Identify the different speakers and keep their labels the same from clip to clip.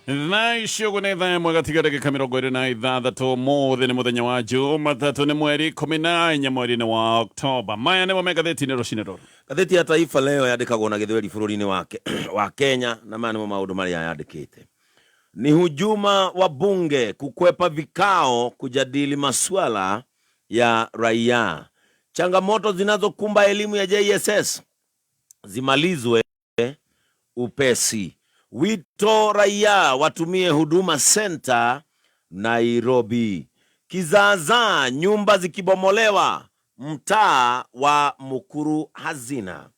Speaker 1: Thaisho kunetha mwagatigare kamirongo na ithathatũ mũthĩ nĩ mũthenya wa Jumatatu nĩ mweri 14 mweri-inĩ wa Oktoba. Maya nĩmo magathĩti-inĩ rũcinĩ rũrũ.
Speaker 2: Gatheti ya Taifa leo yandĩkagwo na gĩthweri bũrũri-inĩ wa Kenya, na maya nĩmo maũndũ marĩa yandĩkĩte. Ni hujuma wa bunge kukwepa vikao kujadili masuala ya raia. Changamoto zinazokumba elimu ya JSS zimalizwe upesi. Wito raia watumie huduma center Nairobi. Kizaazaa nyumba zikibomolewa mtaa wa Mukuru hazina.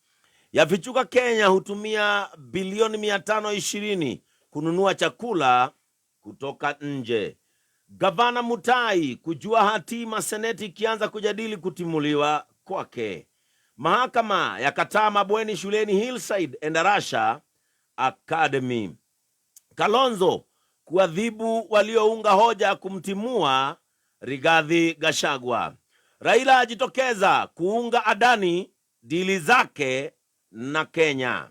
Speaker 2: Yafichuka Kenya hutumia bilioni 520 kununua chakula kutoka nje. Gavana Mutai kujua hatima seneti ikianza kujadili kutimuliwa kwake. Mahakama yakataa mabweni shuleni Hillside Endarasha Academy. Kalonzo kuadhibu waliounga hoja kumtimua Rigathi Gachagua. Raila ajitokeza kuunga Adani dili zake na Kenya.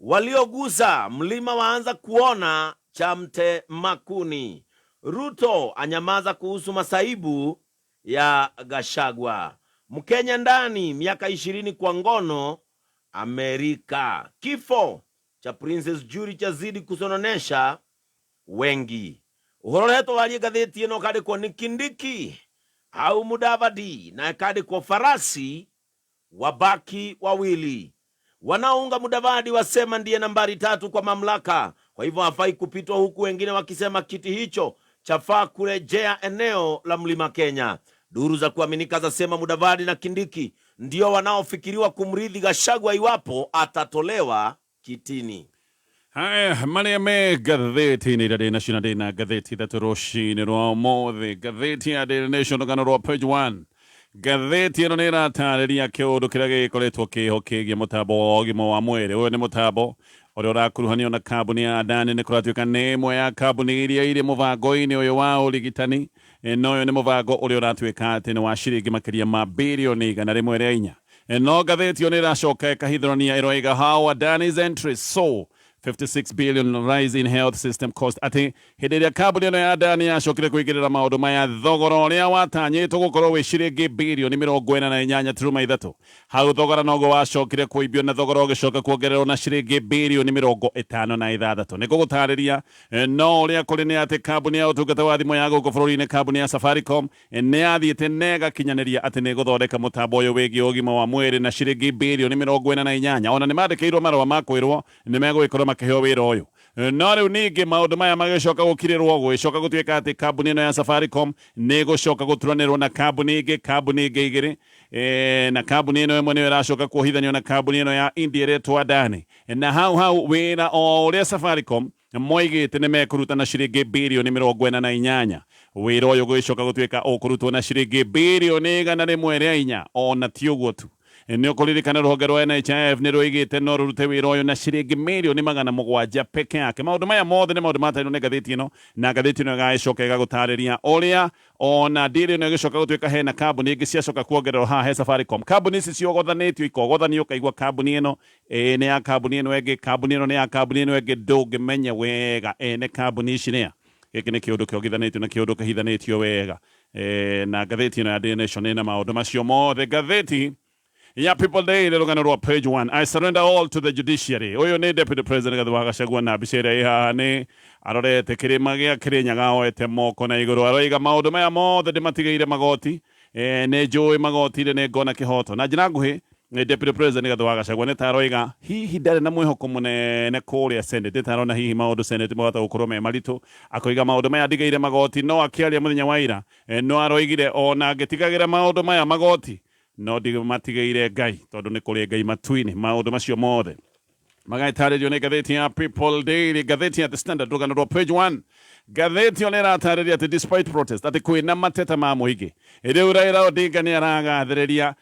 Speaker 2: Waliogusa mlima waanza kuona chamte makuni. Ruto anyamaza kuhusu masaibu ya Gachagua. Mkenya ndani miaka 20 kwa ngono Amerika. Kifo cha Princess Jury chazidi kusononesha wengi. Uhoro leto wali gatheti ino kadi kwa Nikindiki au Mudavadi na kadi kwa farasi wabaki wawili. Wanaunga Mudavadi wasema ndiye nambari 3 kwa mamlaka, kwa hivyo hafai kupitwa, huku wengine wakisema kiti hicho chafaa kurejea eneo la Mlima Kenya. Duru za kuaminika zasema Mudavadi na Kindiki ndio wanaofikiriwa kumrithi Gachagua iwapo atatolewa kitini.
Speaker 1: Haya, mali me gatheti-inĩ rĩrĩ nacio na gatheti ithatũ rũcinĩ rwa ũmũthĩ. Gatheti ya Daily Nation rũgano rwa page 1. Gatheti ĩno nĩ ĩratarĩria kĩũndũ kĩrĩa gĩkoretwo kĩhokegie mũtambo wa ũgima wa mwĩrĩ. Ũyũ nĩ mũtambo ũrĩa ũrakuruhanio na kambuni ya Adani, nĩ kũratuĩka nĩ ĩmwe ya kambuni iria irĩ mũbango-inĩ ũyũ wa ũrigitani. No ũyũ nĩ mũbango ũrĩa ũratuĩka atĩ nĩ wa ciringi makĩria ma bilioni 104. No gatheti ĩyo nĩ ĩracoka ĩkahithũrania ĩroiga how Adani's entries saw 56 billion rise in health system cost. Ati hĩndĩ ĩrĩa kambuni ĩno ya Adani yacokire kũigĩrĩra maũndũ maya, thogora ũrĩa watanyĩtwo gũkorwo wĩ ciringi bilioni 48.3, hau thogora noguo wacokire kũimbio na thogora ũgĩcoka kuongererwo na ciringi bilioni 56. Nĩ gũgũtarĩria no ũrĩa kũrĩ nĩ atĩ kambuni ya ũtungata wa thimũ ya gũkũ bũrũri-inĩ, kambuni ya Safaricom, nĩ yathiĩte na ĩgakinyanĩria atĩ nĩ gũthondeka mũtambo ũyũ wĩgiĩ ũgima wa mwĩrĩ na ciringi bilioni 48. Ona nĩ mandĩkĩirwo marũa ma kwĩrwo nĩ megũgĩkorwo makĩheo wĩra ũyũ. No rĩu ningĩ maũndũ maya magĩcoka gũkirĩrwo, gwĩcoka gũtuĩka atĩ kambuni ĩno ya Safaricom nĩ gũcoka gũturanĩrwo na kambuni ingĩ igĩrĩ, na kambuni ĩno ĩmwe nĩyo ĩracoka kuohithanio na kambuni ĩno ya India ĩretwo Adani. Na hau wĩra o ũrĩa Safaricom moigĩte nĩ mekũruta na ciringi bilioni 48, wĩra ũyũ gũcoka gũtuĩka ũkũrutwo na ciringi bilioni 104. Ona ti ũguo tu, nĩ ũkũririkana rũhonge rwa NHIF nĩ rũigĩte no rũrute wĩra ũyũ na ciringi milioni 700 peke yake. Maũndũ maya mothe nĩ maũndũ matairwo nĩ gatheti ĩno, na gatheti ĩno ĩgagĩcoka ĩgagũtarĩria ũrĩa ona ndĩrĩ ĩno ĩgĩcoka gũtuĩka hena kambuni ingĩ ciacoka kuongererwo haha he Safaricom. Kambuni ici ciogothanĩtio ikogothanio, ũkaigua kambuni ĩno nĩ ya kambuni ĩno ĩngĩ, kambuni ĩno nĩ ya kambuni ĩno ĩngĩ, ndũngĩmenya wega nĩ kambuni ici nĩa. Gĩkĩ nĩ kĩũndũ kĩogithanĩtio na kĩũndũ kĩhithanĩtio wega. Na gatheti ĩno ya Daily Nation ĩna maũndũ macio mothe. Gatheti ya People Daily rũgano rwa page 1. I surrender all to the Judiciary. Ũyũ nĩ Deputy President Gathua Gachagua, na mbica ĩrĩa ĩ haha nĩ arorete kĩrĩma gĩa Kĩrĩnyaga oete moko na igũrũ, aroiga maũndũ maya mothe ndĩmatigĩire magoti. Nĩ njũĩ magoti-inĩ nĩ ngona kĩhoto. Na njĩra nguhĩ, Deputy President Gathua Gachagua nĩ taroiga hihi ndarĩ na mwĩhoko mũnene kũrĩa Senate, tarona hihi maũndũ Senate mohota gũkorwo me maritũ. Akoiga maũndũ maya ndigĩire magoti, no akĩaria mũthenya wa ira no aroigire ona ngĩtigagĩra maũndũ maya magoti no ndimatigĩire Ngai, tondũ nĩ kũrĩ Ngai matu-inĩ. Maũndũ macio mothe magaitarĩrio nĩ gatheti ya People Daily. Gatheti ya The Standard rũgano rwa page 1. Gatheti ĩyo nĩ ĩratarĩria atĩ despite protest, atĩ kwĩna mateta ma mũingĩ, rĩu Raila Odinga nĩ aragathĩrĩria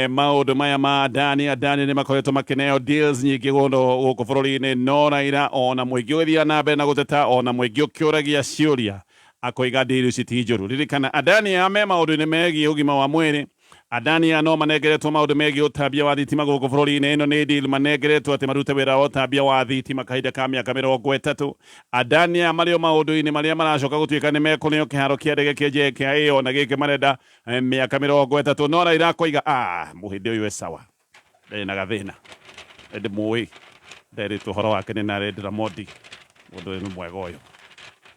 Speaker 1: maũndũ maya ma Adani nĩ makoretwo makĩneo deals nyingĩ gũkũ bũrũri-inĩ, no Raila ona mũingĩ ũgĩthiaga na mbere na gũteta, ona mũingĩ ũkĩũragia ciũria, akoiga deal ici ti njũru. Ririkana Adani ame maũndũ-inĩ megiĩ ũgima wa mwĩrĩ Adani ano manegeretwo maundu megie utambia wa thitima guku bururi-ini ino ni deal manegeretwo ati marute wira wa utambia wa thitima kahinda ka miaka 30. Adani amario maundu-ini maria maracoka gutuika ni mekunio kiharo kia ndege kia JKIA ona giki marenda miaka 30 no Raila koiga muhindi uyu e sawa ndena gathina ndi mui nderitwo horo wake ni narendera Modi mundu ni mwega uyu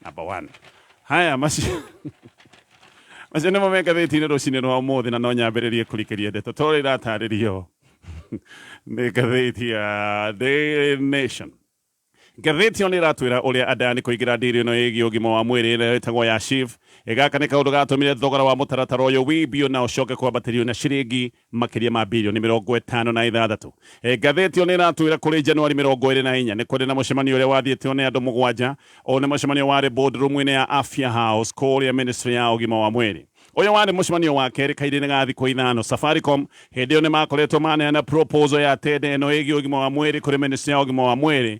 Speaker 1: number 1 haya macio macio nimo mengathĩti-inĩ rũcinĩ rwa ũmũthĩ na no nyambĩrĩrie kũrikĩria ndeto tondũ iratarĩrio nĩ ngathĩti ya Daily Nation. Ngathĩti ĩyo nĩ ĩratwĩra ũrĩa Adani kũingĩra ndiri ĩno ĩgiĩ ũgima wa mwĩrĩ ĩrĩa ĩtagwo ya SHIF. Gaka nĩ kaũndũ gatũmire thogora wa mũtaratara ũyũ wĩmbio na ũcoke kwambatĩrio na ciringi makĩria ma birioni 56. Ngathĩti ĩyo nĩ ĩratwĩra kũrĩ Januari 24 nĩ kũrĩ na mũcemanio ũrĩa wathiĩtwo nĩ andũ 7. O nĩ mũcemanio warĩ boardroom-inĩ ya Afya House kũrĩa ministry ya ũgima wa mwĩrĩ. Ũyũ warĩ mũcemanio wa kerĩ kahinda-inĩ ga thikũ 5. Safaricom hĩndĩ ĩyo nĩ makoretwo maneana proposal ya tender ĩno ĩgiĩ ũgima wa mwĩrĩ kũrĩ ministry ya ũgima wa mwĩrĩ.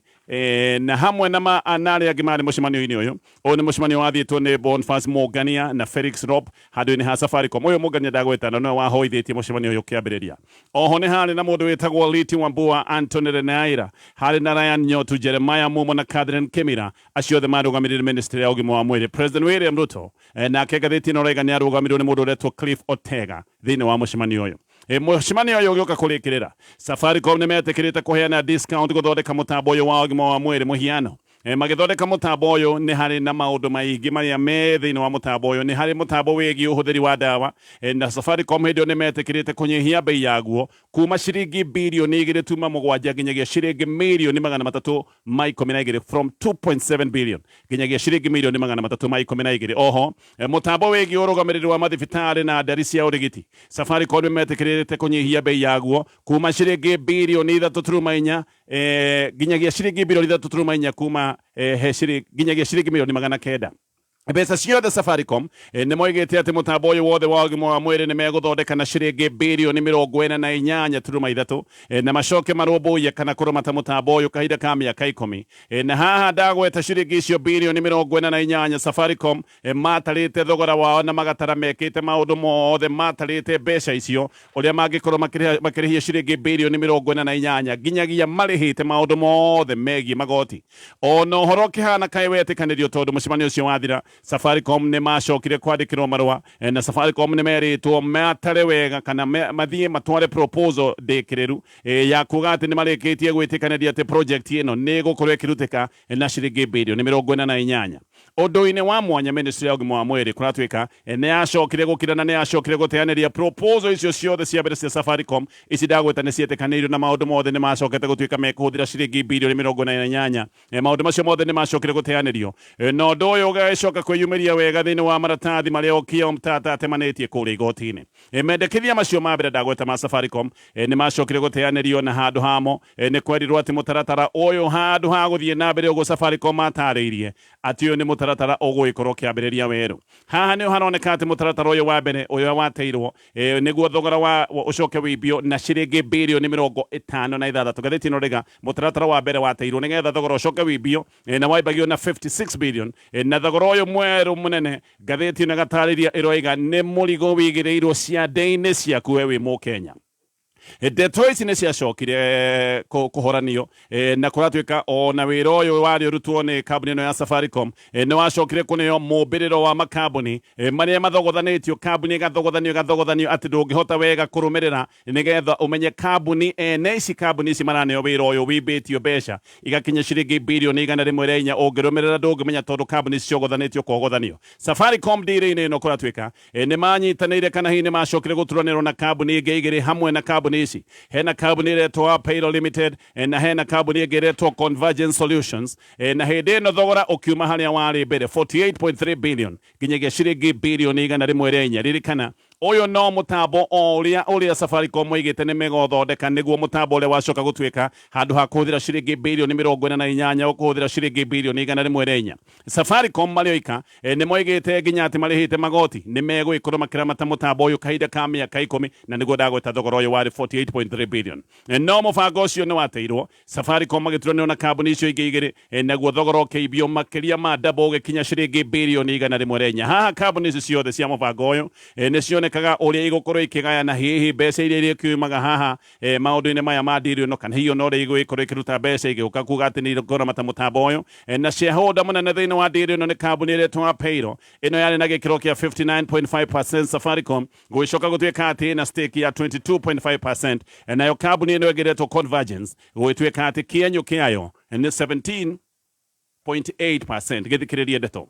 Speaker 1: Na hamwe na arĩa angĩ marĩ mũcemanio-inĩ ũyũ. Ũyũ nĩ mũcemanio wathiĩtwo nĩ Boniface Mũngania na Felix Rob handũ-inĩ ha Safaricom. Ũyũ Mũngania ndagwetana nĩwe wahoithĩtie mũcemanio ũyũ kĩambĩrĩria. Oho nĩ harĩ na mũndũ wĩtagwo Liti Wambua, Anthony Renaira, harĩ na Ryan Nyotu, Jeremiah Mumo na Catherine Kimira. Acio othe marũgamĩrĩire ministry ya ũgima wa mwĩrĩ. President William Ruto nake ngathĩti ĩno raiga nĩ arũgamĩrĩirwo nĩ mũndũ ũretwo Cliff Otega thĩinĩ wa mũcemanio ũyũ. Mũcemanio ũyũ ũgĩũka kũrĩkĩrĩra, Safaricom nĩ metĩkĩrĩte kũheana discount gũthondeka mũtambo ũyũ wa ũgima wa mwĩrĩ mũhiano. Magĩthondeka mũtambo ũyũ nĩ harĩ na maũndũ maingĩ marĩa me thĩinĩ wa mũtambo ũyũ. Nĩ harĩ mũtambo wĩgiĩ ũhũthĩri wa ndawa na Safaricom hĩndĩ ĩyo nĩ metĩkĩrĩte kũnyihia bei yaguo kuma ciringi birioni 2.7 nginyagia ciringi mirioni 312 from 2.7 billion nginyagia ciringi mirioni 312. Oho mũtambo wĩgiĩ ũrũgamĩrĩri wa mathibitarĩ na ndari cia ũrigiti, Safaricom nĩ metĩkĩrĩte kũnyihia bei yaguo kuma ciringi birioni 3.4 nginyagia ciringi birioni 3.4 kuma nginyagia ciringi mirioni 900. Mbeca ciothe Safaricom nĩ moigĩte atĩ mũtambo ũyũ wothe wa ũgima wa mwĩrĩ nĩ megũthondeka na ciringi birioni 48.3 na macoke marũmbũiye kana kũrũmata mũtambo ũyũ kahinda ka mĩaka 10. Na haha ndagweta ciringi icio birioni 48 Safaricom matarĩte thogora wao na magatara mekĩte maũndũ mothe matarĩte mbeca icio ũrĩa mangĩkorwo makĩrĩhia ciringi birioni 48 nginyagia marĩhĩte maũndũ mothe megiĩ magoti. Ona ũhoro kĩhana kaĩ wetĩkanĩrio tondũ mũcemanio ũcio wathira, Safaricom nĩ macokire kwandĩkĩrwo marũa na Safaricom nĩ merĩtwo matare wega kana mathiĩ matware proposal ndĩkĩrĩru ya kuga atĩ nĩ marĩkĩtie gwĩtĩkanĩria atĩ project ĩno nĩ gũkorwo ĩkĩrutĩka na ciringi birioni 48. Ũndũ-inĩ wa mwanya ministry ya ũgima wa mwĩrĩ kũratuĩka nĩ yacokire gũkira na nĩ yacokire gũteanĩria proposal icio ciothe cia mbere cia Safaricom. Ici ndagweta nĩ cietĩkanĩirio na maũndũ mothe nĩ macokete gũtuĩka mekũhũthĩra ciringi birioni 48. Maũndũ macio mothe nĩ macokire gũteanĩrio na ũndũ ũyũ ũgĩcoka kwĩyumĩria wega thĩinĩ wa maratathi marĩa Okiya Omtata atemanĩtie kũrĩa igoti-inĩ. Mendekithia macio ma mbere ndagweta ma Safaricom nĩ macokire gũteanĩrio na handũ hamo nĩ kwerirwo atĩ mũtaratara ũyũ handũ ha gũthiĩ na mbere ũguo Safaricom matarĩirie atĩ ũyũ nĩ mũtaratara ũgũgĩkorwo kĩambĩrĩria werũ. Haha nĩ haroneka atĩ mũtaratara ũyũ wa mbere ũyũ wateirwo nĩguo thogora wa ũcoke wĩmbio na ciringi birioni 56. Ngathĩti ĩno rĩga mũtaratara wa mbere wateirwo nĩgetha thogora ũcoke wĩmbio na waimbagio na 56 billion na thogora ũyũ mwerũ mũnene. Ngathĩti ĩno gatarĩria ĩroiga nĩ mũrigo wĩigĩrĩirwo ciande-inĩ ciaku we wĩ Mũkenya. Ndeto ici nĩ ciacokire kũhoranio na kũratuĩka ona wĩra ũyũ warĩ ũrutwo nĩ kambuni ĩno ya Safaricom nĩ wacokire kũneo mũmbĩrĩro wa makambuni marĩa mathogothanĩtio, kambuni ĩgathogothanio atĩ ndũngĩhota wega kũrũmĩrĩra nĩgetha ũmenye kambuni ene ici kambuni ici maraneo wĩra ũyũ wĩmbĩtio mbeca igakinya ciringi birioni 104 ũngĩrũmĩrĩra ndũngĩmenya tondũ kambuni ici ciogothanĩtio kũgothanio. Safaricom ndĩrĩ-inĩ ĩno kũratuĩka nĩ manyitanĩire kana hihi nĩ macokire gũturanĩrwo na kambuni ĩngĩ igĩrĩ hamwe na kambuni ici. Hena kambuni ĩretwo Payroll Limited na hena kambuni ĩngĩ ĩretwo Convergence Solutions na hĩndĩ ĩno thogora ũkiuma harĩa warĩ mbere 48.3 billion nginyagia ciringi birioni 104. Ririkana ũyũ no mũtambo ũrĩa Safaricom moigĩte nĩ megũthondeka nĩguo mũtambo ũrĩa wacoka gũtuĩka handũ ha kũhũthĩra ciringi birioni 48 ũkũhũthĩra ciringi birioni 104. Safaricom marĩoika nĩ moigĩte nginya atĩ marĩhĩte magoti nĩ megũgĩkorwo makĩramata mũtambo ũyũ kahinda ka mĩaka 10 na nĩguo ndagweta thogora ũyũ warĩ 48.3 billion. No mũbango ũcio nĩ wateirwo, Safaricom magĩturanĩrwo na kambuni icio ingĩ igĩrĩ naguo thogora ũkĩimbio makĩria ma double ũgĩkinya ciringi birioni 104. Haha kambuni icio ciothe cia mũbango ũyũ nĩcio itionekaga uria igũkorwo ikĩgayana hihi mbeca iria irĩkiumaga haha maũndũ-inĩ maya ma deal no kana hiyo no igũkorwo ikĩruta mbeca igĩũka kuga atĩ nĩ igũkũramata mũtambo ũyũ na shareholder mũnene thĩinĩ wa deal ĩno nĩ kambuni ĩretwo Payro ĩno yarĩ na gĩkĩro kĩa 59.5% Safaricom gũgĩcoka gũtuĩka atĩ na stake ya 22.5% nayo kambuni ĩno ĩgeretwo Convergence gũgĩtuĩka atĩ kĩenyũ kĩayo nĩ 17.8% gĩthikĩrĩrie ndeto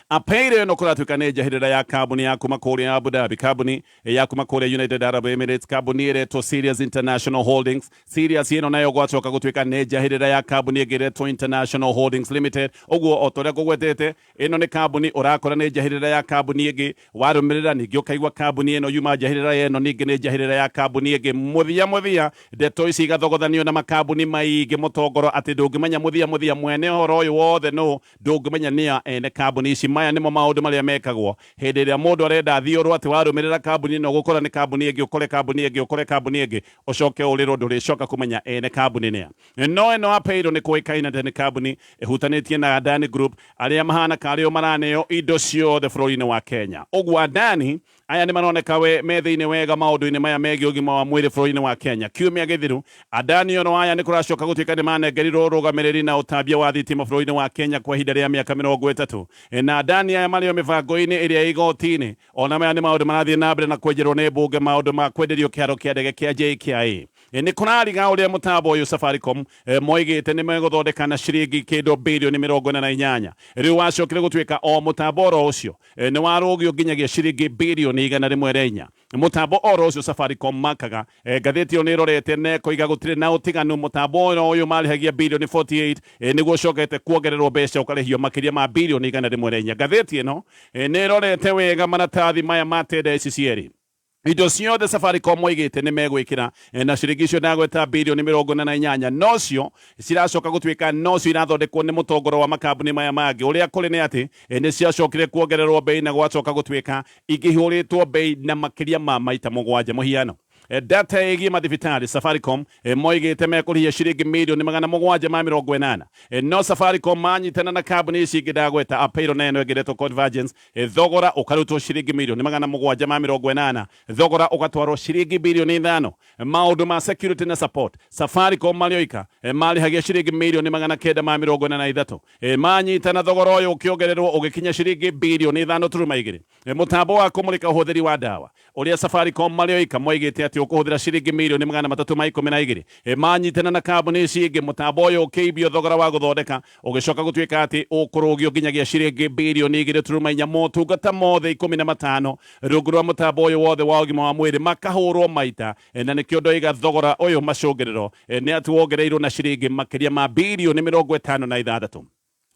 Speaker 1: Apayro no kuratuika nĩ njahĩrĩra ya kambuni ya kuma kũrĩa Abu Dhabi, kambuni ya kuma kũrĩa United Arab Emirates, kambuni ĩretwo Sirius International Holdings. Sirius ĩno nayo gwacoka gũtuĩka nĩ njahĩrĩra ya kambuni ĩgeretwo International Holdings Limited. Ũguo o torĩa gũgwetete ĩno nĩ kambuni ũrakora nĩ njahĩrĩra ya kambuni ĩngĩ, warũmĩrĩra ningĩ ũkaigua kambuni ĩno yuma njahĩrĩra ĩno ningĩ nĩ njahĩrĩra ya kambuni ĩngĩ. Mũthia ndeto ici igathogothanio na makambuni maingĩ mũtongoro atĩ ndũngĩmenya mũthia mwene ũhoro ũyũ wothe no ndũngĩmenya nĩa ene kambuni ici. Maya nimo maundu maria mekagwo hindi ĩrĩa mũndũ arenda thiũrwo atĩ warũmĩrĩra kambuni ĩno gũkora nĩ kambuni ĩngĩ ũkore kambuni ĩngĩ ũcoke ũrĩrwo ndũrĩcoka kũmenya ene kambuni nĩa. No ĩno Apayro nĩ kũĩkaine atĩ nĩ kambuni ĩhutanĩtie na Adani Group arĩa mahana karĩo maraneo indo ciothe bũrũri-inĩ wa Kenya. Ũguo Adani aya nĩ maroneka me thĩinĩ wega maũndũ-inĩ maya megiĩ ũgima wa mwĩrĩ bũrũri-inĩ wa Kenya. Kiumia gĩthiru Adani ono aya nĩ kũracoka gũtuĩka nĩ manengerirwo ũrũgamĩrĩri na ũtambia wa thitima bũrũri-inĩ wa Kenya kwa ihinda rĩa mĩaka 30 na Adani aya marĩo mĩbango-inĩ ĩrĩa igoti-inĩ ona maya nĩ maũndũ marathiĩ na mbere na kwenjerwo nĩ mbunge maũndũ ma kwenderio kĩharo kĩa ndege kĩa JKIA. Nĩ kũrariga ũrĩa mũtambo ũyũ Safaricom moigĩte nĩ megũthondeka na ciringi kĩndũ birioni 48. Rĩu wacokire gũtuĩka o mũtambo oro ũcio nĩ warũgio nginyagia ciringi birioni 104. Mũtambo oro ũcio Safaricom makaga ngathĩti ĩyo nĩ ĩrorete na ĩkoiga gũtirĩ na ũtiganu. Mũtambo ũyũ marĩhagia birioni 48 nĩguo ũcokete kuongererwo mbeca ũkarĩhio makĩria ma birioni 104. Ngathĩti ĩno nĩ ĩrorete wega maratathi maya ma tenda ici cierĩ. Indo ciothe Safaricom moigĩte nĩ megwĩkĩra na ciringi icio ndagweta birioni 48 nocio ciracoka gũtuĩka nocio irathondekwo nĩ mũtongoro wa makambuni maya mangĩ. Ũrĩa kũrĩ nĩ atĩ nĩ ciacokire kuongererwo bei na gwacoka gũtuĩka igĩhũrĩtwo bei na makĩria ma maita 7. Mũhiano data ĩgiĩ mathibitarĩ Safaricom moigĩte mekũrĩhia ciringi mirioni 780. No Safaricom manyitana na kambuni ici ingĩ ndagweta Apayro na ĩno ĩgeretwo Convergence, thogora ũkarutwo ciringi mirioni 780, thogora ũgatwarwo ciringi birioni 5. Maũndũ ma security na support Safaricom marĩoika marĩhagia ciringi mirioni 943. Manyitana thogora ũyũ ũkĩongererwo ũgĩkinya ciringi birioni 5.2. Mũtambo wa kũmũrĩka ũhũthĩri wa ndawa ũrĩa Safaricom marĩoika moigĩte atĩ ũkũhũthĩra ciringi mirioni 312. Manyitana na kambuni ici ingĩ mũtambo ũyũ ũkĩibio thogora wa gũthondeka ũgĩcoka gũtuĩka atĩ ũkũrũgio nginyagia ciringi birioni 2.4. Motungata mothe 15 rungu rwa mũtambo ũyũ wothe wa ũgima wa mwĩrĩ makahũrwo maita na nĩkĩo ndoiga thogora ũyũ macũngĩrĩro nĩ atĩ wongereirwo na ciringi makĩria ma birioni 56.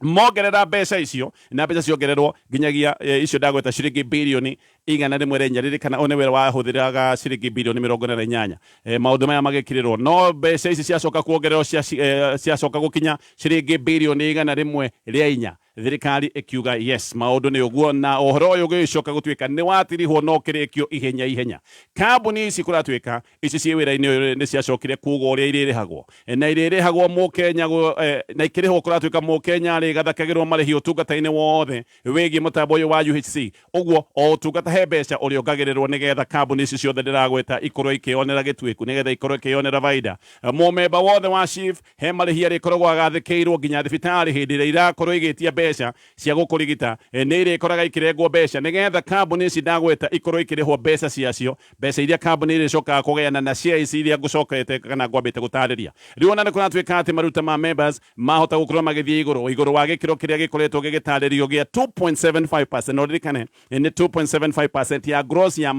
Speaker 1: Mongerera mbeca icio na mbeca ciongererwo nginyagia icio ndagweta ciringi birioni 104 kana one wera wahũthĩraga ciringi birioni 48. Maũndũ maya magĩkĩrĩrwo no mbeca ici ciacoka kuongererwo ciacoka gũkinya ciringi birioni 104. Thirikari ĩkiuga yes maũndũ nĩ ũguo na ũhoro ũyũ ũgĩcoka gũtuĩka nĩ watirihwo no kĩrĩkio ihenya. Kambuni ici kũratuĩka ici ciĩ wĩra-inĩ ũyũ nĩ ciacokire kuuga ũrĩa irĩrĩhagwo na irĩrĩhagwo mũkenya na ikĩrĩhwo kũratuĩka mũkenya gathakagĩrwo marĩhi ũtungata-inĩ wothe wĩgiĩ mũtambo ũyũ wa UHC. Ũguo o ũtungata he mbeca ũrĩa ongagĩrĩrwo nĩgetha kambuni ici ciothe ndĩragweta ikorwo ikĩonera gĩtuĩku nĩgetha ikorwo ikĩonera baida. Mũmemba wothe wa SHIF he marĩhi arĩkoragwo agathĩkĩirwo nginya thibitarĩ hĩndĩ ĩrĩa irakorwo igĩtia mbeca cia gũkũrigita nĩ irĩkoraga ikĩrengwo mbeca nĩgetha kambuni ici ndagweta ikorwo ikĩrĩhwo mbeca ciacio, mbeca iria kambuni irĩcokaga kũgayana na shares iria ngũcokete kana ngwambĩte gũtarĩria. Rĩu ona nĩ kũratuĩka atĩ maruta ma members mahota gũkorwo magĩthiĩ igũrũ wa gĩkĩro kĩrĩa gĩkoretwo gĩgĩtarĩrio gĩa 2.75%. No ririkane nĩ 2.75% ya gross ya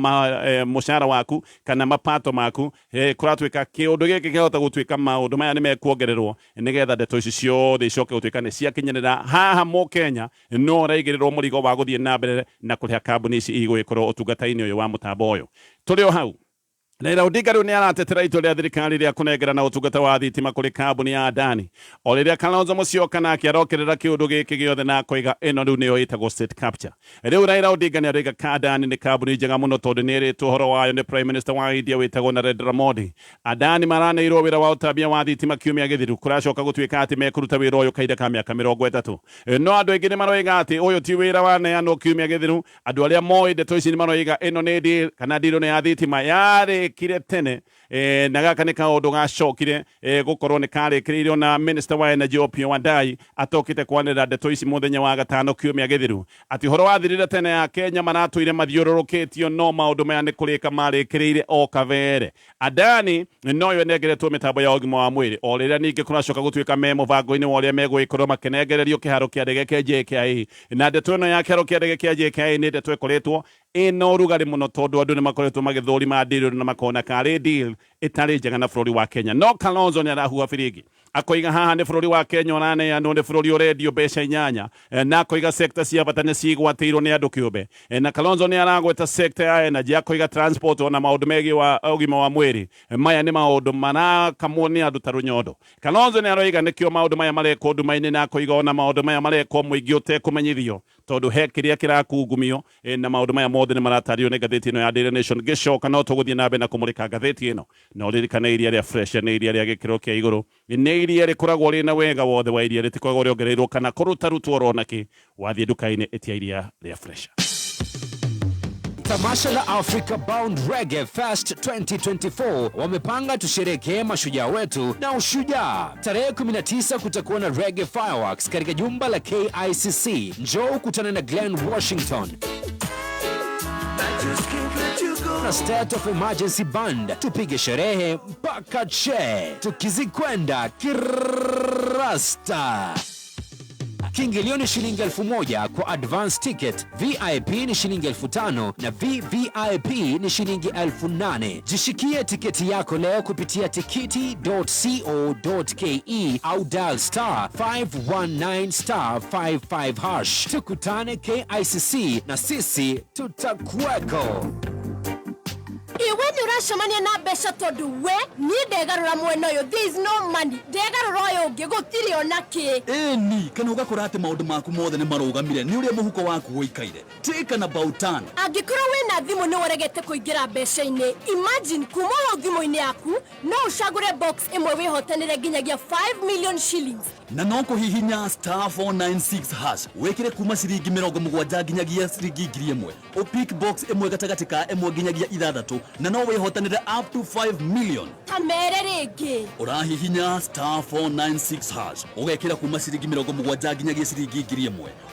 Speaker 1: mũcara waku kana mapato maku. Kũratuĩka kĩũndũ gĩkĩ kĩhota gũtuĩka maũndũ maya nĩ mekuongererwo nĩgetha ndeto ici ciothe icoke gũtuĩka nĩ ciakinyanĩra haha Mũkenya no araigĩrĩrwo mũrigo wa gũthiĩ na mbere na kũrĩha kambuni ici igũgĩkorwo ũtungata-inĩ ũyũ wa mũtambo ũyũ. Tũrĩ o hau Raila Odinga riu ni aratetera itua ria thirikari ria kunegerana utungata wa thitima kuri kambuni ya Adani o riria Kalonzo Musyoka nake arokerera kiundu giki giothe na koiga ino riu niyo itagwo state capture. Riu Raila Odinga ni aroiga Adani ni kambuni njega muno tondu ni iritu uhoro wayo ni Prime Minister wa India witagwo Narendra Modi. Adani maraneirwo wira wa utambia wa thitima kiumia githiru kuracoka gutuika ati mekuruta wira uyu kaida ka miaka 30. No andu aingi ni maroiga ati uyu ti wira wa neano kiumia githiru. Andu aria moi ndeto ici ni maroiga ino ni deal kana deal ni ya thitima yari kire tene na gaka ni kaundu gacokire gukorwo ni karikiriirio na Minister wa Energy Opiyo Wandayi atokite kwanira ndeto ici muthenya wa gatano kiumia githiru ati horo wathirire tene ya Kenya maratwire mathiururukitio no maundu maya ni kurika marikiriire o kavere. Adani noyo negeretwo mitambo ya ogima wa mwiri o riria ningi kuracoka gutuika me mubango-ini wa uria megwikorwo makenegererio kiharo kia ndege kia JKIA na ndeto ino ya kiharo kia ndege kia JKIA ni ndeto ikoretwo ino rugari muno tondu andu ni makoretwo magithurima deal na makona kari deal itari njega na bururi wa Kenya. No Kalonzo ni arahua firigi akoiga haha ni bururi wa Kenya onane andu ni bururi urendio mbeca 8 na akoiga sector cia bata ni cigwatirwo ni andu kiumbe na Kalonzo ni aragweta sector ya energy akoiga transport ona maundu megi wa ugima wa mwiri maya ni maundu marakamwo ni andu ta runyondo. Kalonzo ni aroiga nikio maundu maya mareko ndumaini na akoiga ona maundu maya mareko muingi utekumenyithio tondu he kiria kirakungumio na maundu maya mothe ni maratario ni ngatheti ino ya Daily Nation. Gicoka no tuguthie na mbere na kumurika ngatheti ino no ririkana iria ria fresh ni iria ria gikiro kia iguru ni iria rikoragwo rina wega wothe wa iria ritikoragwo riongereirwo kana kurutarutwo ronaki wathie nduka-ini itia iria ria fresh.
Speaker 3: Tamasha la Africa Bound Reggae Fest 2024 wamepanga tusherekee mashujaa wetu na ushujaa. Tarehe 19 kutakuwa na Reggae Fireworks katika jumba la KICC. Njoo kutana na Glen Washington na State of Emergency Band, tupige sherehe mpaka che tukizikwenda kirasta. Kiingilio ni shilingi 1000 kwa advance ticket, VIP ni shilingi 5000 na VVIP ni shilingi 8000. Jishikie tiketi yako leo kupitia tikiti.co.ke au dial *519*55#. Tukutane KICC na sisi tutakuweko.
Speaker 4: Iwe ni uracemania na mbeca tondu we ni ndegarura mwena uyu. There is no money. Ndegarura uyu ungi gutiri ona ki.
Speaker 5: Ni kana ugakora ati maundu maku mothe ni marugamire ni uria muhuko waku uikaire. Take an about turn.
Speaker 4: Angikorwo wina thimu ni waregete kuingira mbeca-ini, imagine kuma thimu-ini yaku no ucagure box imwe wihotanire nginyagia 5 million shillings.
Speaker 5: Na no kuhihinya *496# wekire kuma ciringi 70 nginyagia ciringi 1000. O pick box imwe gatagati ka imwe nginyagia 6 na no wihotanire up to 5 million.
Speaker 4: Tamere ringi
Speaker 5: urahihinya *496# ugekira kuma ciringi 70 nginyagia ciringi 1000.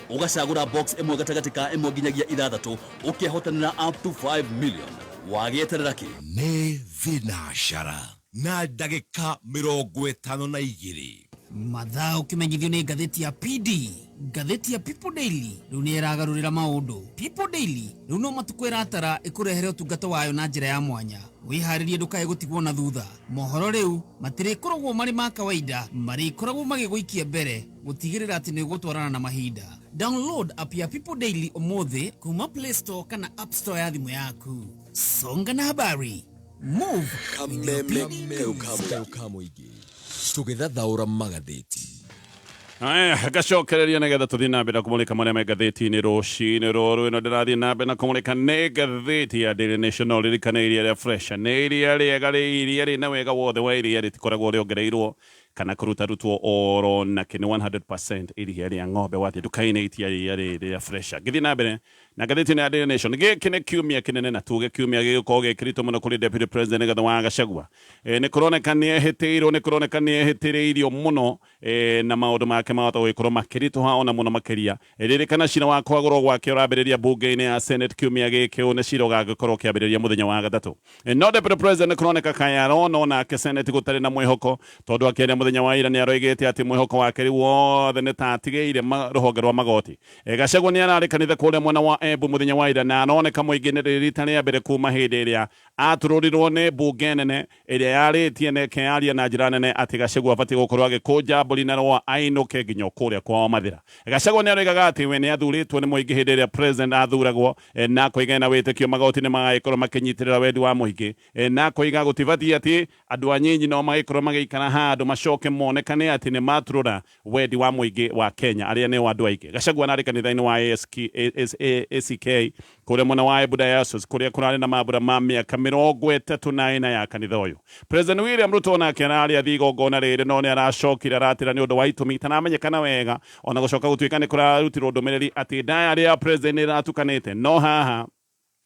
Speaker 5: Ugacagura box imwe gatagati ka imwe nginyagia 6 ukihotanira up to 5 million. Wagieterera ki
Speaker 6: ni vinashara na dagika 52
Speaker 7: mathaa ukimenyithio ni ngatheti ya PD, ngatheti ya People Daily riu ni iragarurira maundu. People Daily riu no matukwira atara ikurehere utungata wayo na njira ya mwanya. Wiharirie ndukae gutigwo na thutha. Mohoro riu matirikoragwo mari ma kawaida, marikoragwo magiguikia mbere gutigirira ati ni gutwarana na mahinda. Download app ya People Daily umuthi kuma Play Store kana App Store ya thimu yaku. Songa na habari. Move
Speaker 6: kamuigi tugethathaura magatheti.
Speaker 1: Gacokereria nigetha tuthie na mbere na kumulika maria me ngatheti-ini rucini ruru. Ino ndirathie na mbere na kumulika ni ngatheti ya Daily Nation no ririkana iria ria fresh ni iria riega iria rina wega wothe wa iria ritikoragwo riongereirwo kana kurutarutwo oro na kini 100% iria ria ng'ombe wathie nduka-ini itia iria ria fresh. Ngithie na mbere na ngatheti ya Daily Nation giki ni kiumia kinene na tuge kiumia gigikorwo gikirito muno kuri Deputy President Gachagua. Ni kuroneka ni ehitiirwo, ni kuroneka ni ehitiriirio muno na maundu make mahota gukorwo makirito ha ona muno makiria. Ririkana cira wa kwagurwo gwake urambiriria bunge-ini ya Senate kiumia giki une cira gagikorwo kiambiriria muthenya wa gathatu. No Deputy President kuroneka kayaro no na Senate gutari na mwihoko tondu akiaria muthenya wa ira ni aroigete ati mwihoko wake ri wothe ni tatigeire ruhonge rwa magoti. Gachagua ni arari kanitha kuria mwena wa Embu muthenya wa ira na anoneka muingi ni rita ria mbere kuma hindi iria atururirwo ni mbunge nene iria yaritie ne kearia na njira nene ati Gachagua abati gukorwo agikuja mburi na rwa ainuke nginya kuria kwa mathira. Gachagua ni aroigaga ati we ni athuritwo ni muingi hindi iria president athuragwo na kuigana witikio magoti ni magaikorwo makinyitirira wendi wa muingi na kuiga gutibati ati andu anyinyi no magaikorwo magaikara handu macoke monekane ati ni maturura wendi wa muingi wa Kenya aria ni andu aingi. Gachagua nari kanitha-ini wa ACK kuria mwena wa Embu diocese kuria kurari na mambura ma miaka 34 ya kanitha uyu. President William Ruto nake arari athi igongona riri no ni aracokire aratira ni undu wa itumi itanamenyekana wega ona gucoka gutuika ni kurarutirwo ndumiriri ati diary ya president iratukanite no haha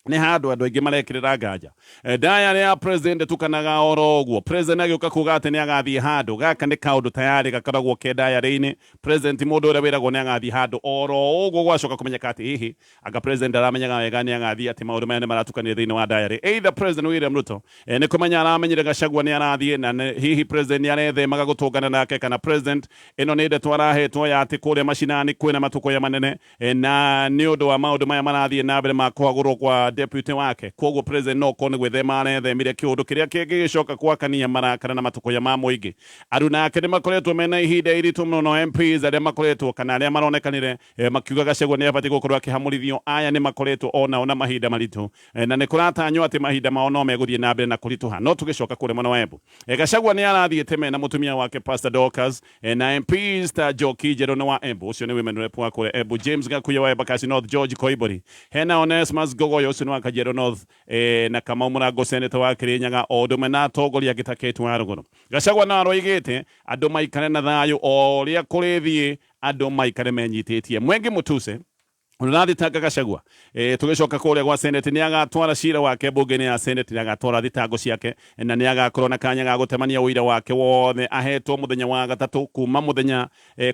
Speaker 1: ni handu andu aingi marekirira nganja. Diary ya president tukanaga oro uguo president agiuka kuga ati ni agathie handu gaka ni kaundu tayari gakoragwo ke diary-ini president mundu uria wiragwo ni agathie handu oro uguo gwacoka kumenyeka ati hihi anga president aramenyaga wega ni agathie ati maundu maya ni maratukanire thiini wa diary. Either president William Ruto ni kumenya aramenyire Gachagua ni arathie na hihi president ni arethemaga gutungana nake kana president ino ni ndeto arahetwo ya ati kuria macinani kwina matuko ya manene na ni undu wa maundu maya marathie na mbere ma kuhagurwo kwa deputy wake koguo president no kone gwethema arethemire kiundu kiria kingicoka kwakania marakara na matuko ya mamuingi aruna ake ni makoretwo mena ihinda iritu muno MPs aria makoretwo kana aria maronekanire makiuga Gachagua ni abati gukorwo akihamurithio aya ni makoretwo ona mahinda maritu na ni kuratanywo ati mahinda mao no meguthie na mbere na kurituha no tugicoka kure mwana wa Embu. Gachagua ni arathiete mena mutumia wake Pastor Dorcas na MPs ta Joki Jerone wa Embu ucio ni women rep wa kure Embu, James Gakuya wa Embakasi North, George Koibori, hena Onesmus Gogoyo ucio ni wa Kajiado North na Kamau Murago senator wa Kirinyaga odome na togoria gitaketu wa Ruguru. Gachagua na aroigete andu maikare na thayu oria kurithie andu maikare menyititie mwengi mutuse unathitanga Gachagua tugicoka kuria gwa senate ni agatwara cira wake mbunge-ini ya senate ni agatwara thitango ciake na ni agakorwo na kanya ga gutemania uira wake wothe ahetwo muthenya wa gatatu kuma muthenya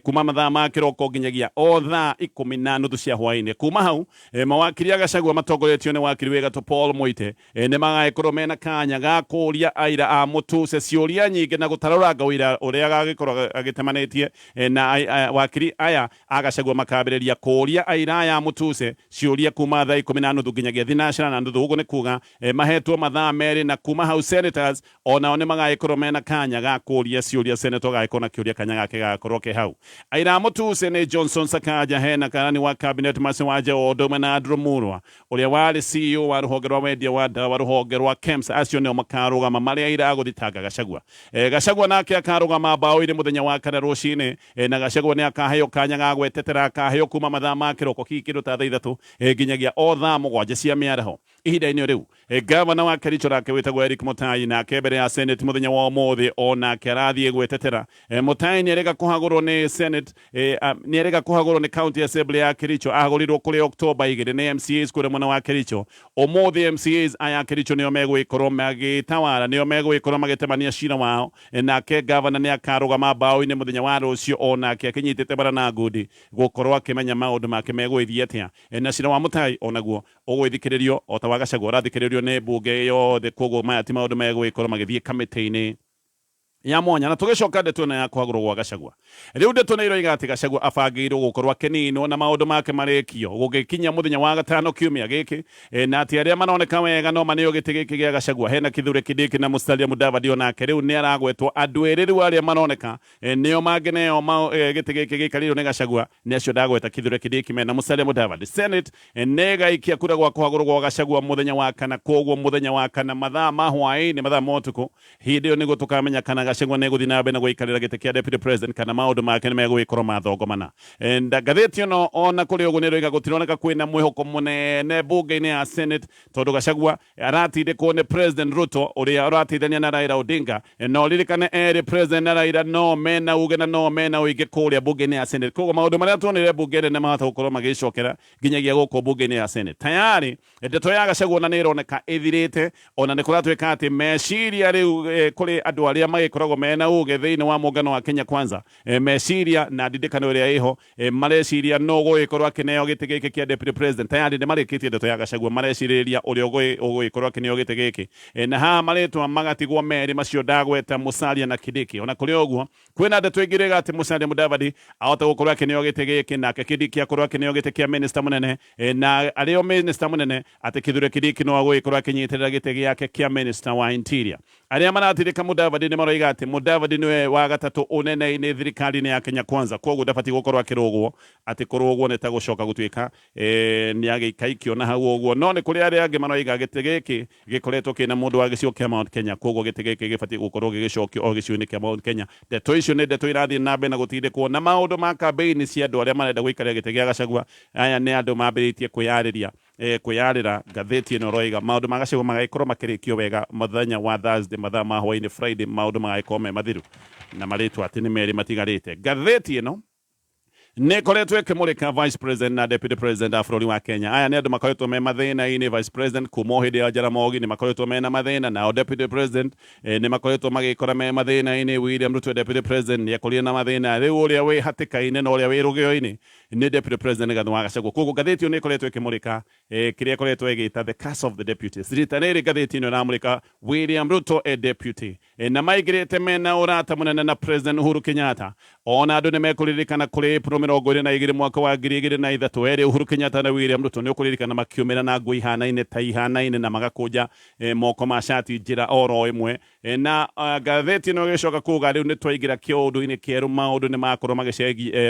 Speaker 1: kuma mathaa ma kiroko nginyagia o thaa 10:30 cia hwaini. Kuma hau mawakiri ya Gachagua matongoretio ni wakiri wegatu Paul Moite ni magaikorwo mena kanya ga kuria aira a mutuse ciuria nyingi na gutaruranga uira uria gagikorwo agitemanĩtie na wakiri aya a Gachagua makambĩrĩria kuria aira aya mutuse ciuria kuma thaa 10:30 nginyagia thinacara na nduthu uguo ni kuga mahetwo mathaa meri na kuma hau senators ona ni magaikorwo mena kanya ga kuria ciuria senator gaikorwo na kiuria kanya gake gakorwo ke hau. Aira mutuse ni Johnson Sakaja hena karani wa cabinet Masiwaje odome na Andrew Murwa uria wari CEO wa ruhonge rwa wendia wa dawa ruhonge rwa KEMS acio ni makarugama maria ira aguthitanga Gachagua. Gachagua nake akarugama bao-ini muthenya wa kana rucini na Gachagua ni akaheo kanya ga gwetetera akaheo kuma mathaa ma kiroko kindu ta thaa 3 nginyagia o thaa 7 cia miaraho. Ihinda-ini riu gavana wa Kericho nake witagwo Eric Mutai na mbere ya senate muthenya wa umuthi ona karathie gwetetera Mutai ni erega kuhagurwo ni senate ni erega kuhagurwo ni county assembly ya Kericho ahagurirwo kuri October 2 ni MCAs kuri mwana wa Kericho. Umuthi MCAs aya Kericho nio megwikorwo magitawara nio megwikorwo magitemania cira wao nake gavana ni akarugama bao-ini muthenya wa rucio ona akinyitite bara na ngudi gukorwo akimenya maundu make megwithia atia na cira wa Mutai onaguo ugwithikiririo o ta wa Gachagua rathikiririo ni mbunge yothe koguo maya ti maundu megwikorwo magithie kamiti-ini ya mwanya na tugicoka ndeto na ya kuhagurwo gwa Gachagua. Riu ndeto na iroiga ati Gachagua abangirwo gukorwo akinino na maundu make marikio gugikinya muthenya wa gatano kiumia giki na ati aria maroneka wega no manio giti giki gia Gachagua hena Kithure Kindiki na Musalia Mudavadi onake riu ni aragwetwo andu eriru aria maroneka nio mangeneo giti giki gikariro ni Gachagua ni acio ndagweta Kithure Kindiki mena Musalia Mudavadi. Senate nega ikia kura gwa kuhagurwo gwa Gachagua muthenya wa kana koguo muthenya wa kana mathaa ma hwaini mathaa motuku hindi ni gutukamenya kana Gachagua ne guthina bena gwikarira gite kia deputy president kana maundu make ni megwikorwo mathogomana. Ngathĩti ĩno ona kuri uguo ni roiga gutironeka kwina mwihoko munene mbunge-ini ya senate tondu Gachagua aratindikwo ni president Ruto uria aratithania na Raila Odinga no ririkane eri president na Raila no mena uge na no mena uige kuria mbunge-ini ya senate koguo maundu maria tuonire mbunge-ini ni mahota gukorwo magicokera nginyagia guku mbunge-ini ya senate tayari ndeto ya Gachagua na ni ironeka ithirite ona ni kuratwika ati meciria riu kuri andu aria magiko makoragwo mena uge thiini wa muungano wa Kenya Kwanza meciria na ndindikano iria iho mareciria no gugikorwo akineo giti giki kia deputy president tayari ni marikitie ndeto ya Gachagua mareciriria uria ugikorwo akineo giti giki na ha maritwa magatigwo meri macio ndagweta Musalia na Kidiki ona kuri oguo kwina ndeto ingiriga ati Musalia Mudavadi ahota gukorwo akineo giti giki na Kidiki akorwo akineo giti kia minister munene na ario minister munene ati Kithure Kidiki no gugikorwo akinyitirira giti giake kia minister wa interior aria maratirika Mudavadi ni maroiga ati Mudavadi niwe wa gatatu unene-ini thirikari-ini ya Kenya Kwanza koguo ndabati gukorwo akirugwo ati kurugwo ni ta gucoka gutuika ni agikaikio na hau uguo no ni kuri aria angi maroiga giti giki gikoretwo kina mundu wa gicio kia Mount Kenya koguo giti giki gibati gukorwo gigicokio o gicio-ini kia Mount Kenya ndeto icio ni ndeto irathii na mbere na gutindikwo na maundu ma campaign cia andu aria marenda guikaria giti gia Gachagua aya ni andu mambiritie kwiyariria kwiyarira ngatheti ino roiga maundu ma Gachagua magaikorwo makirikio wega muthenya wa Thursday mathaa ma hwaini Friday maundu magaikorwo me mathiru na maritwa ati ni meri matigarite ngatheti ino nikoretwo ikimurika vice president na deputy president a bũrũri wa Kenya aya ni andu makoretwo me mathina-ini vice president kuma hindi ya Jaramogi ni makoretwo mena mathina nao deputy president ni makoretwo magikora me mathina-ini William Ruto deputy president ni akorire na mathina riu uria wi hatika-ini na uria wi rugio-ini ni deputy president Gathwa Gachagua koguo ngatheti ino nikoretwo ikimurika kiria ikoretwo igita the curse of the deputies rita riri ngatheti ino iramurika William Ruto deputy na maigirite mena urata munene na president Uhuru Kenyatta ona andu ni mekuririkana kuri mirongo iri na igiri mwaka wa 2003 eri Uhuru Kenyatta na William Ruto ni ukuririkana makiumira na ngui ihanaine ta ihanaine na magakuja moko ma shati njira oro imwe na ngatheti no gicoka kuga riu ni twaigira kiundu-ini kieru maundu ni makorwo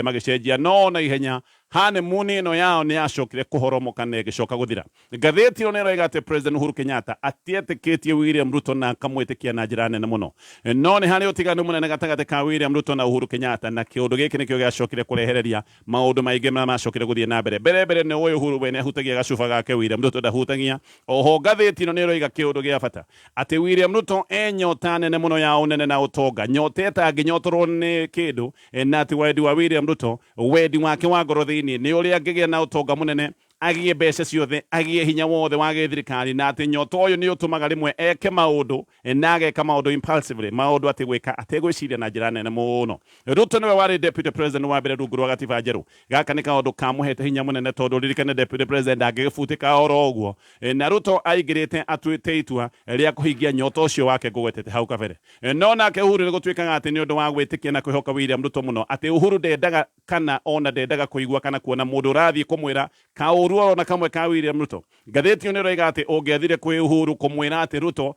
Speaker 1: magicenjia no na ihenya hane muni ino yao ni yacokire kuhoromoka na igicoka guthira ngatheti ino niroiga ati president Uhuru Kenyatta atietikitie William Ruto na akamwitikia na njira nene muno no ni hari utiganu munene gatagati ka William Ruto na Uhuru Kenyatta na kiundu giki nikio giacokire kurehereria maundu maingi macokire guthie na mbere ni uyu Uhuru we ni ahutagia gacuba gake William Ruto ndahutagia oho ngatheti ino niroiga kiundu gia bata ati William Ruto nyota nene muno ya unene na utonga nyota etanginyotorwo ni kindu na ati wendi wa William Ruto wendi wake wa ngoro ni uria angigia na utonga munene agie mbeca ciothe agie hinya wothe wa githirikari na ati nyota uyu ni utumaga rimwe eke maundu na ageka maundu impulsively maundu ati gwika ategwiciria na njira nene muno Ruto niwe wari deputy president wa mbere rungu rwa gatiba njeru gaka ni kaundu kamuhete hinya munene tondu ririkane deputy president angigibutika oro uguo na Ruto aigirite atuite itua ria kuhingia nyota ucio wake ngugwetete hau kabere no nake Uhuru ni gutwikaga ati ni undu wa gwitikia na kwihoka William Ruto muno ati Uhuru ndendaga kana ona ndendaga kuigua kana kuona mundu rathie kumwira ruo na kamwe ka William Ruto ngatheti ino niroiga ati ungiathire kwi Uhuru kumwira ati Ruto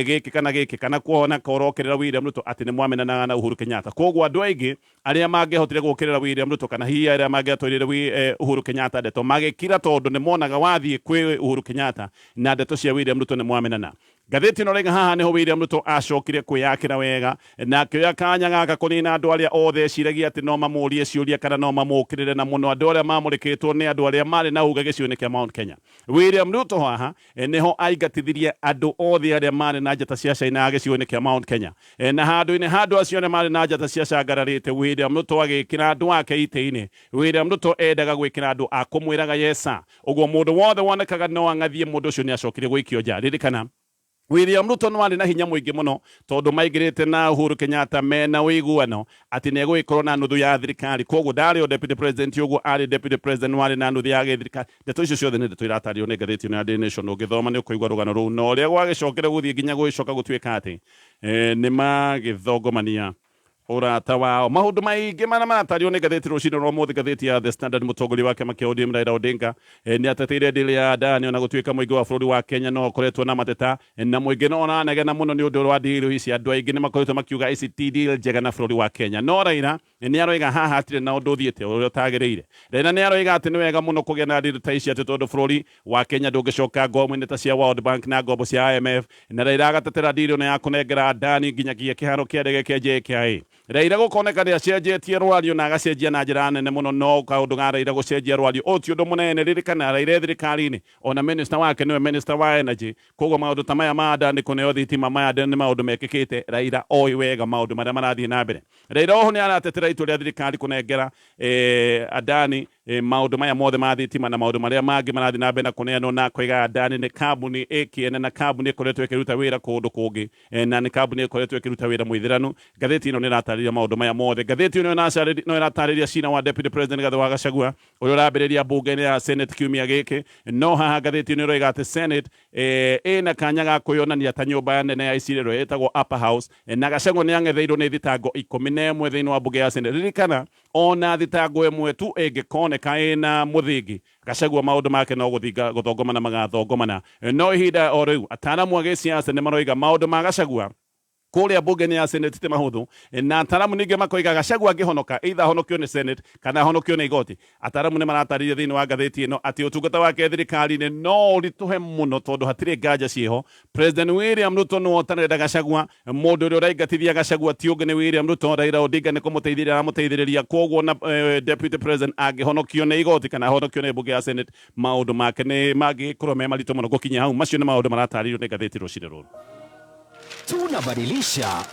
Speaker 1: giki kana kuona korokerera William Ruto ati ni mwamenanaga na Uhuru Kenyatta koguo andu aingi aria mangehotire gukirira William Ruto kana hihi aria mangiatwirire Uhuru Kenyatta ndeto magikira tondu ni monaga wathie kwi Uhuru Kenyatta na ndeto cia William Ruto ni mwamenana ngatheti ino rega haha niho William Ruto acokire kwiyakira wega na kioya kanya gaka kunina andu aria othe ciragia ati no mamurie ciuria kana no mamukirire na muno andu aria mamurikitwo ni andu aria mari na uga gicio-ini kia Mount Kenya William Ruto haha niho aigatithirie andu othe aria mari na njata cia China gicio-ini kia Mount Kenya na handu acio ni mari na njata cia cangararite William Ruto agikira andu ake ite-ini William Ruto endaga gwikira andu akumwiraga yesa uguo mundu wothe wonekaga no angathie mundu ucio ni acokire gwikio nja ririkana William Ruto no ari na hinya muingi muno tondu maigirite na Uhuru Kenyatta mena wiguano ati ne gwikorwo na nuthu ya thirikari koguo ndari o deputy president uguo ari deputy president wari na nuthu ya thirikari ndeto icio ciothe ni ndeto iratario ni ngatheti na Daily Nation ugithoma ni ukuigwa rugano ruu no uria gwagicokere guthie nginya gwicoka gutuika ati ni magithongomania urata wao maundu maingi mana maratario ni ngatheti rucini rwa muthi ngatheti ya The Standard mutongoria wake ma ODM Raila Odinga ni ateteire ndili ya Adani ona gutuika muingi wa bururi wa Kenya no koretwo na mateta na muingi no ona negena muno ni undu wa deal ici andu aingi ni makoretwo makiuga ici ti deal njega na bururi wa Kenya no Raila ni aroiga haha atire na undu thiete uria tagiriire Raila ni aroiga ati ni wega muno kugia na deal ta ici ati tondu bururi wa Kenya ndungicoka ngombo-ini ta cia World Bank na ngombo cia IMF na Raila agatetera deal na ya kunengera Adani nginyagia kiharo kia ndege kia JKIA Raila gukoneka ria cenjetie rwario na agacenjia na njira nene muno no kaundu ga Raila gucenjia rwario oti undu munene ririkana Raila thirikari-ini ona minister wake niwe minister wa energy koguo maundu ta maya ma Adani kuneo thitima maya ni maundu mekikite Raila oi wega maundu maria marathie na mbere Raila oho ni aratetera itua ria thirikari kunengera Adani maundu maya mothe ma thitima na maundu maria mangi marathi na mbere na kuneanwo na kwiga Adani ni kambuni ikiene na kambuni ikoretwo ikiruta wira kundu kungi na ni kambuni ikoretwo ikiruta wira mwithiranu. Ngathĩti ĩno nĩ ĩratarĩria maũndũ maya mothe. Ngathĩti ĩno no ĩratarĩria cira wa Deputy President Gachagua ũrĩa ũrambĩrĩria mbunge-inĩ ya Senate kiumia gĩkĩ. No haha ngathĩti ĩno ĩroiga atĩ Senate ĩna kanya ga kwĩyonania ta nyũmba nene ya icirĩro ĩtagwo Upper House, na Gachagua nĩ ang'etheirwo nĩ thitango 11 thĩinĩ wa mbunge ya Senate. Ririkana ona thitango ĩmwe tu ĩngĩkoneka ĩna mũthingi, Gachagua maũndũ make no gũthongomana magathongomana. No ihinda o rĩu ataaramu a gĩsiasa nĩ maroiga maũndũ ma Gachagua kũrĩa mbunge-inĩ ya Senate ti mahũthũ, na ataaramu ningĩ makoiga Gachagua angĩhonoka either honokio nĩ Senate kana honokio nĩ igoti. Ataaramu nĩ maratarĩria thĩinĩ wa ngathĩti ĩno atĩ ũtungata wake thirikari-inĩ no ũritũhe mũno tondũ hatirĩ nganja ciĩho. President William Ruto nĩ wotanĩrĩra Gachagua, mũndũ ũrĩa ũraingatithia Gachagua ti ũngĩ nĩ William Ruto. Raila Odinga nĩ kũmũteithĩrĩria aramũteithĩrĩria, koguo na Deputy President angĩhonokio nĩ igoti kana honokio nĩ mbunge ya Senate, maũndũ make nĩ mangĩkorwo me maritũ mũno gũkinya hau. Macio nĩ maũndũ maratarĩrio nĩ ngathĩti rũcinĩ rũrũ.
Speaker 3: Tunabadilisha